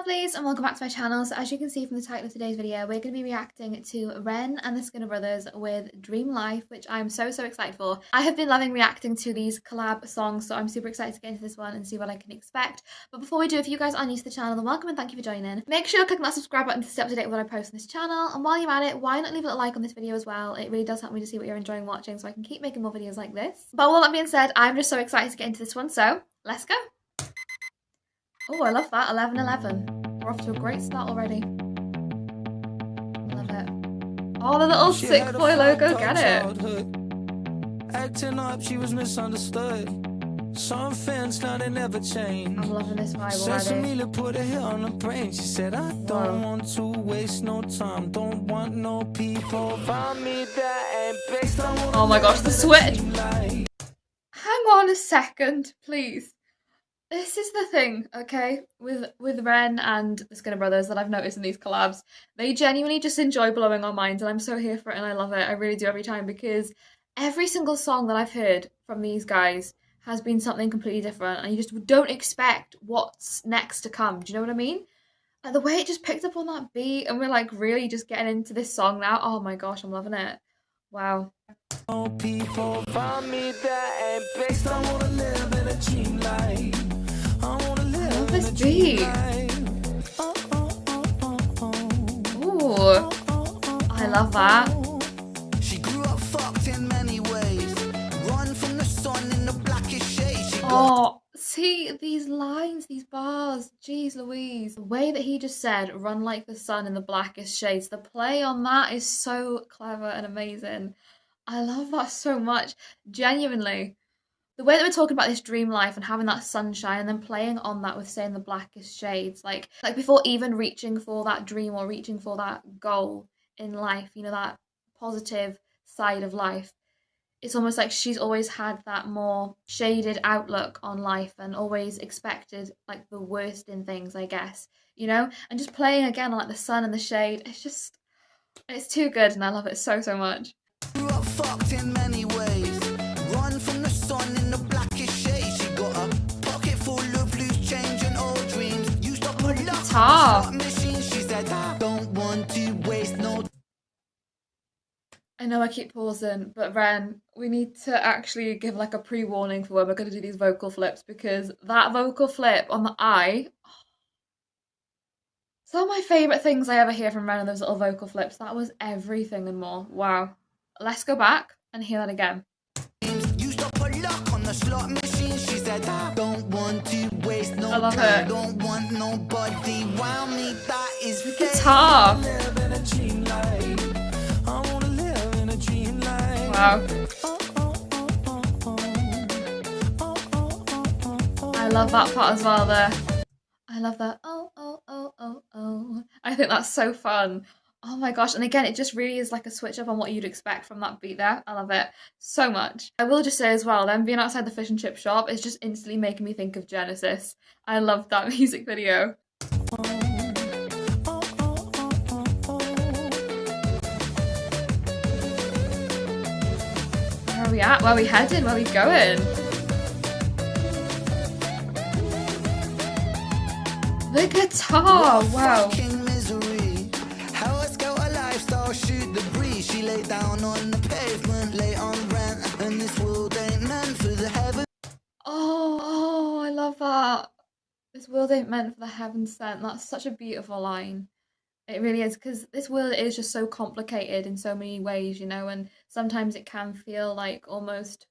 lovelies, and welcome back to my channel. So as you can see from the title of today's video, we're going to be reacting to Ren and the Skinner Brothers with Dream Life, which I'm so excited for. I have been loving reacting to these collab songs, so I'm super excited to get into this one and see what I can expect. But before we do, if you guys are new to the channel, then welcome and thank you for joining. Make sure you're clicking that subscribe button to stay up to date with what I post on this channel, and while you're at it, why not leave a like on this video as well? It really does help me to see what you're enjoying watching so I can keep making more videos like this. But all that being said, I'm just so excited to get into this one, so let's go! Oh, I love that. 11-11. We're off to a great start already. I love it. Oh, the little sick boy logo. Get it. Acting up, she was misunderstood. Some fans now they never change. I'm loving this vibe Sesame put her hair on the brain. She said, I don't want to waste no time. Don't want no people around me that ain't based on. Oh my gosh, the switch. Hang on a second, please. This is the thing, okay, with Ren and the Skinner Brothers that I've noticed in these collabs. They genuinely just enjoy blowing our minds, and I'm so here for it and I love it. I really do every time, because every single song that I've heard from these guys has been something completely different, and you just don't expect what's next to come. Do you know what I mean? Like the way it just picked up on that beat, and we're like really just getting into this song now. Oh my gosh, I'm loving it. Wow. People around me that ain't based on what I live in a dream life. I love this beat. Ooh, I love that. She grew up fucked in many ways. Run from the sun in the blackest shade. Oh, see these lines, these bars. Jeez Louise. The way that he just said, run like the sun in the blackest shades. The play on that is so clever and amazing. I love that so much. Genuinely. The way that we're talking about this dream life and having that sunshine and then playing on that with saying the blackest shades, like before even reaching for that dream or reaching for that goal in life, you know, that positive side of life, it's almost like she's always had that more shaded outlook on life and always expected like the worst in things, I guess, you know, and just playing again on like the sun and the shade, it's too good and I love it so much. Grew up fucked in many ways. Run from the sun in the blackest shade. She got a pocket full of loose change and old dreams. Used up a guitar. Machine. She said, I don't want to waste no. I know I keep pausing, but Ren, we need to actually give like a pre-warning for when we're going to do these vocal flips, because that vocal flip on the I, some of my favourite things I ever hear from Ren are those little vocal flips. That was everything and more. Wow. Let's go back and hear that again. Used up a lock on the slot machine. She said, I don't want to waste no I love time. it. Don't want nobody around me. That is the guitar. Wow. I love that part as well there. I love that. Oh. I think that's so fun. Oh my gosh, and again, it just really is like a switch up on what you'd expect from that beat there. I love it so much. I will just say as well, them being outside the fish and chip shop is just instantly making me think of Genesis. I love that music video. Where are we at? Where are we heading? Where are we going? The guitar! Wow. Shoot the breeze. She lay down on the pavement, lay on rent, and this world ain't meant for the heaven. Oh, I love that. This world ain't meant for the heaven sent. That's such a beautiful line. It really is, because this world is just so complicated in so many ways, you know, and sometimes it can feel like almost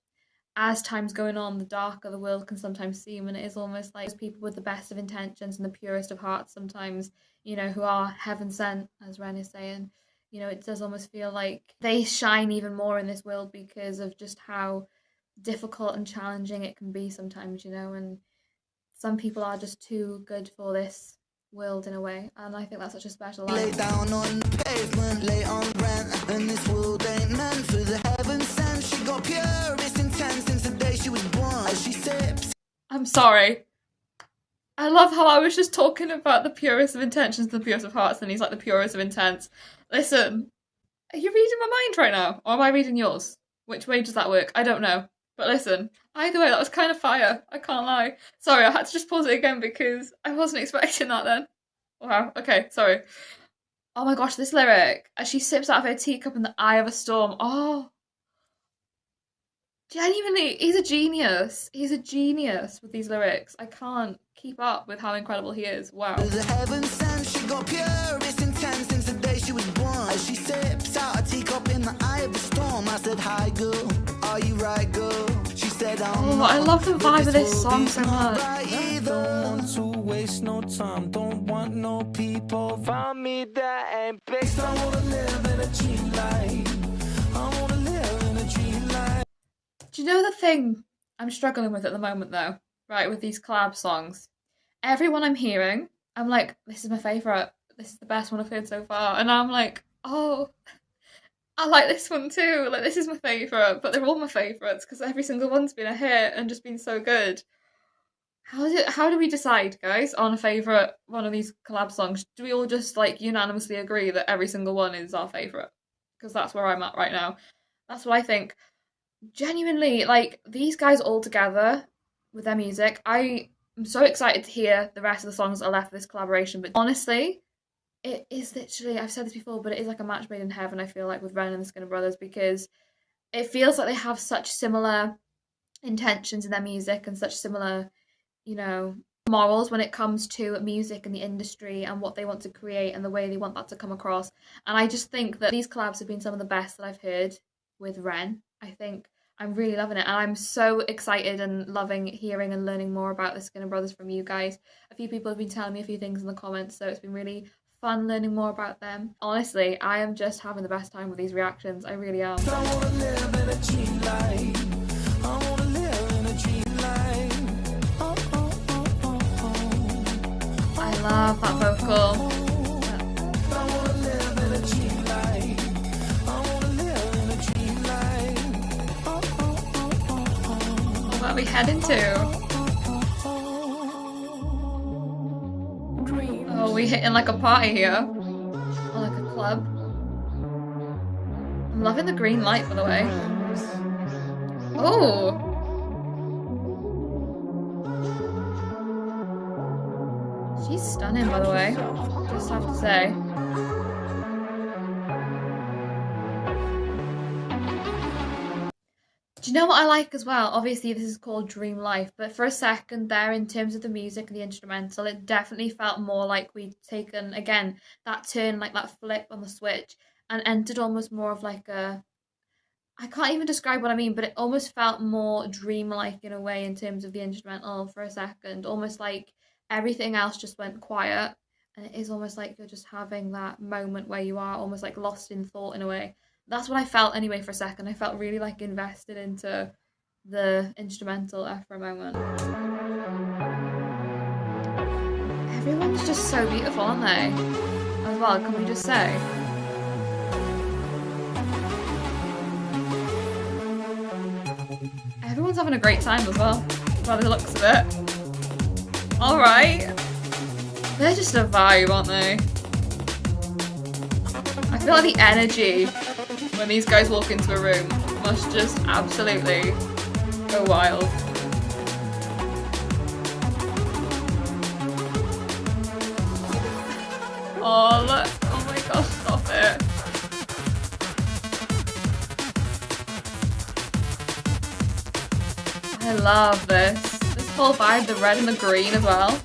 as time's going on, the darker the world can sometimes seem, and it is almost like people with the best of intentions and the purest of hearts sometimes, you know, who are heaven sent, as Ren is saying. You know, it does almost feel like they shine even more in this world because of just how difficult and challenging it can be sometimes, you know, and some people are just too good for this world in a way, and I think that's such a special line. Lay down on the pavement, lay on rent, and this world ain't meant for the heaven sent. She got purest intent since the day she was born. As she sips. I'm sorry. I love how I was just talking about the purest of intentions, the purest of hearts, and he's like the purest of intents. Listen, are you reading my mind right now? Or am I reading yours? Which way does that work? I don't know. But listen, either way, that was kind of fire. I can't lie. Sorry, I had to just pause it again because I wasn't expecting that then. Wow, okay, sorry. Oh my gosh, this lyric. As she sips out of her teacup in the eye of a storm. Oh, genuinely, he's a genius. He's a genius with these lyrics. I can't keep up with how incredible he is. Wow. The heaven sent, she got purest intent since the day she was born. As she sips out a teacup in the eye of the storm, I said, hi girl, are you right girl? She said, oh, I love the vibe of this song so much. Don't want to waste no time, don't want no people find me that ain't based. I wanna live in a dream life. I wanna live in a dream life. Do you know the thing I'm struggling with at the moment though? Right, with these collab songs. Everyone I'm hearing, I'm like, this is my favourite. This is the best one I've heard so far. And I'm like, oh, I like this one too. Like, this is my favourite. But they're all my favourites because every single one's been a hit and just been so good. How do we decide, guys, on a favourite one of these collab songs? Do we all just like unanimously agree that every single one is our favourite? Because that's where I'm at right now. That's what I think. Genuinely, like, these guys all together with their music, I am so excited to hear the rest of the songs that are left for this collaboration. But honestly, it is literally, I've said this before, but it is like a match made in heaven, I feel like, with Ren and the Skinner Brothers, because it feels like they have such similar intentions in their music and such similar, you know, morals when it comes to music and the industry and what they want to create and the way they want that to come across. And I just think that these collabs have been some of the best that I've heard with Ren. I think I'm really loving it, and I'm so excited and loving hearing and learning more about the Skinner Brothers from you guys. A few people have been telling me a few things in the comments, so it's been really fun learning more about them. Honestly, I am just having the best time with these reactions. I really am. I love that vocal. What are we heading to? Oh, we hitting like a party here. Or like a club. I'm loving the green light, by the way. Oh! She's stunning, by the way. Just have to say. Do you know what I like as well? Obviously, this is called Dream Life, but for a second there, in terms of the music and the instrumental, it definitely felt more like we'd taken, again, that turn, like that flip on the switch, and entered almost more of like a... I can't even describe what I mean, but it almost felt more dreamlike in a way in terms of the instrumental for a second, almost like everything else just went quiet, and it is almost like you're just having that moment where you are almost like lost in thought in a way. That's what I felt anyway for a second. I felt really like invested into the instrumental after a moment. Everyone's just so beautiful, aren't they? As well, can we just say? Everyone's having a great time as well, by the looks of it. Alright. They're just a vibe, aren't they? I feel like the energy when these guys walk into a room must just absolutely go wild. Oh look, oh my gosh, stop it. I love this. This whole vibe, the red and the green as well.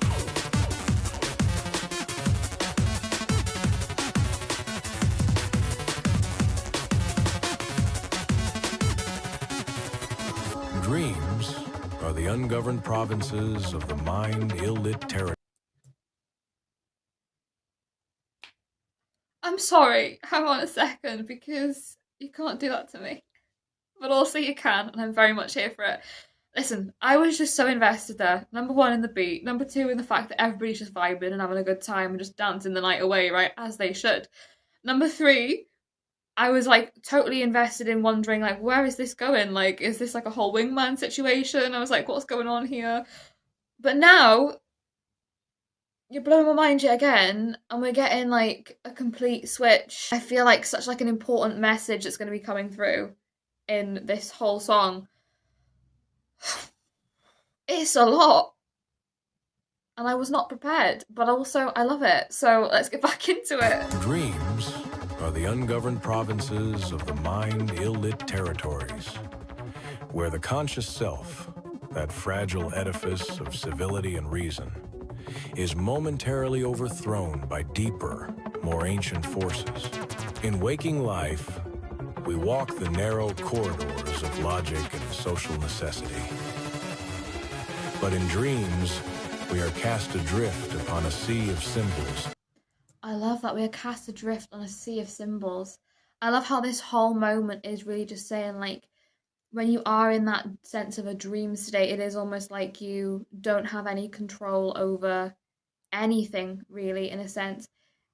Dreams are the ungoverned provinces of the mind ill-lit territory. I'm sorry, hang on a second, because you can't do that to me. But also you can, and I'm very much here for it. Listen, I was just so invested there. Number one, in the beat. Number two, in the fact that everybody's just vibing and having a good time and just dancing the night away, right? As they should. Number three, I was like totally invested in wondering like, where is this going? Like, is this like a whole wingman situation? I was like, what's going on here? But now you're blowing my mind yet again, and we're getting like a complete switch. I feel like such like an important message that's going to be coming through in this whole song. It's a lot. and I was not prepared, but also I love it. So let's get back into it. Dreams are the ungoverned provinces of the mind ill-lit territories, where the conscious self, that fragile edifice of civility and reason, is momentarily overthrown by deeper, more ancient forces. In waking life, we walk the narrow corridors of logic and social necessity. But in dreams, we are cast adrift upon a sea of symbols. I love that we are cast adrift on a sea of symbols. I love how this whole moment is really just saying, like, when you are in that sense of a dream state, it is almost like you don't have any control over anything, really, in a sense.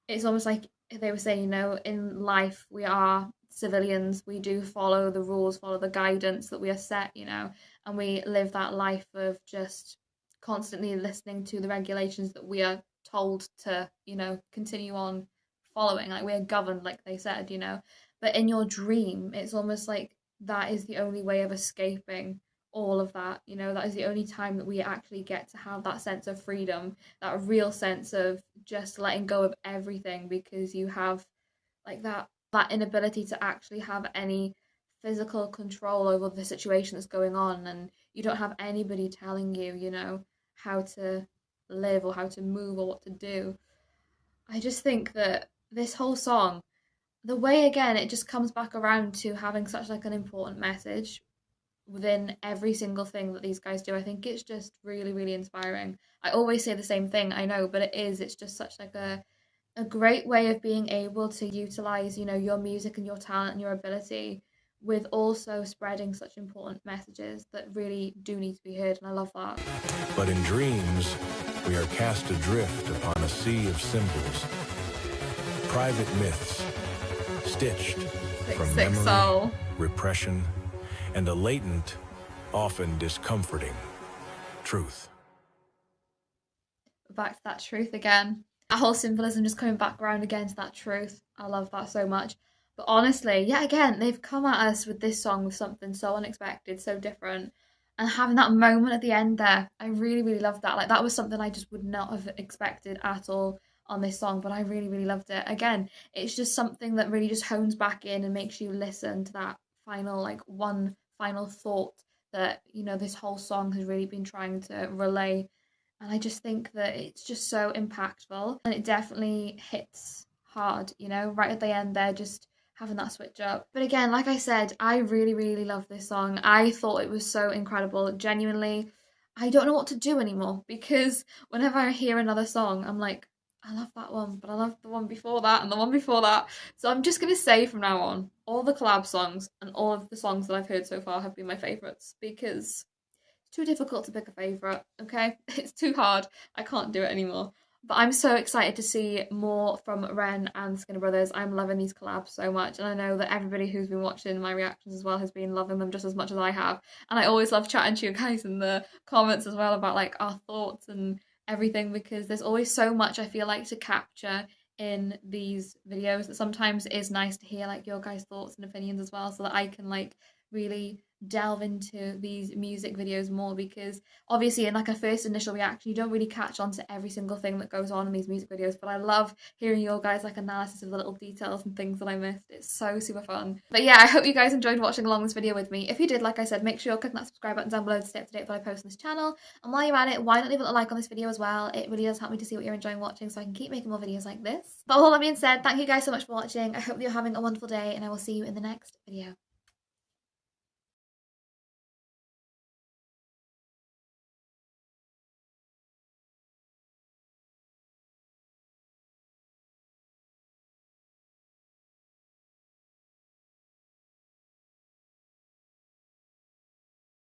It's almost like they were saying, in life, we are civilians, we do follow the rules, follow the guidance that we are set, and we live that life of just constantly listening to the regulations that we are told to, continue on following. Like, we're governed, like they said, But in your dream, it's almost like that is the only way of escaping all of that. That is the only time that we actually get to have that sense of freedom, that real sense of just letting go of everything, because you have like that inability to actually have any physical control over the situation that's going on, and you don't have anybody telling you, how to live or how to move or what to do. I just think that this whole song, the way again it just comes back around to having such like an important message within every single thing that these guys do. I think it's just really, really inspiring. I always say the same thing, I know, but it's just such like a great way of being able to utilize, your music and your talent and your ability with also spreading such important messages that really do need to be heard, and I love that. But in dreams, we are cast adrift upon a sea of symbols, private myths, stitched from Sick memory, soul. repression, and a latent, often discomforting, truth. Back to that truth again. That whole symbolism just coming back around again to that truth. I love that so much. But honestly, yet again, they've come at us with this song with something so unexpected, so different. And having that moment at the end there, I really, really loved that. Like, that was something I just would not have expected at all on this song, but I really, really loved it. Again, it's just something that really just hones back in and makes you listen to that final, like, one final thought that, this whole song has really been trying to relay. And I just think that it's just so impactful, and it definitely hits hard, right at the end there, just having that switch up. But again, like I said, I really, really love this song. I thought it was so incredible. Genuinely, I don't know what to do anymore, because whenever I hear another song, I'm like, I love that one, but I love the one before that and the one before that. So I'm just going to say from now on, all the collab songs and all of the songs that I've heard so far have been my favourites, because too difficult to pick a favourite, okay? It's too hard. I can't do it anymore. But I'm so excited to see more from Ren and Skinner Brothers. I'm loving these collabs so much, and I know that everybody who's been watching my reactions as well has been loving them just as much as I have. And I always love chatting to you guys in the comments as well about like our thoughts and everything, because there's always so much I feel like to capture in these videos that sometimes it is nice to hear like your guys' thoughts and opinions as well, so that I can like really delve into these music videos more, because obviously in like a first initial reaction you don't really catch on to every single thing that goes on in these music videos, but I love hearing your guys like analysis of the little details and things that I missed. It's so super fun. But yeah, I hope you guys enjoyed watching along this video with me. If you did, like I said, make sure you're clicking that subscribe button down below to stay up to date with what I post on this channel, and while you're at it, why not leave a like on this video as well? It really does help me to see what you're enjoying watching, so I can keep making more videos like this. But all that being said, thank you guys so much for watching. I hope you're having a wonderful day, and I will see you in the next video.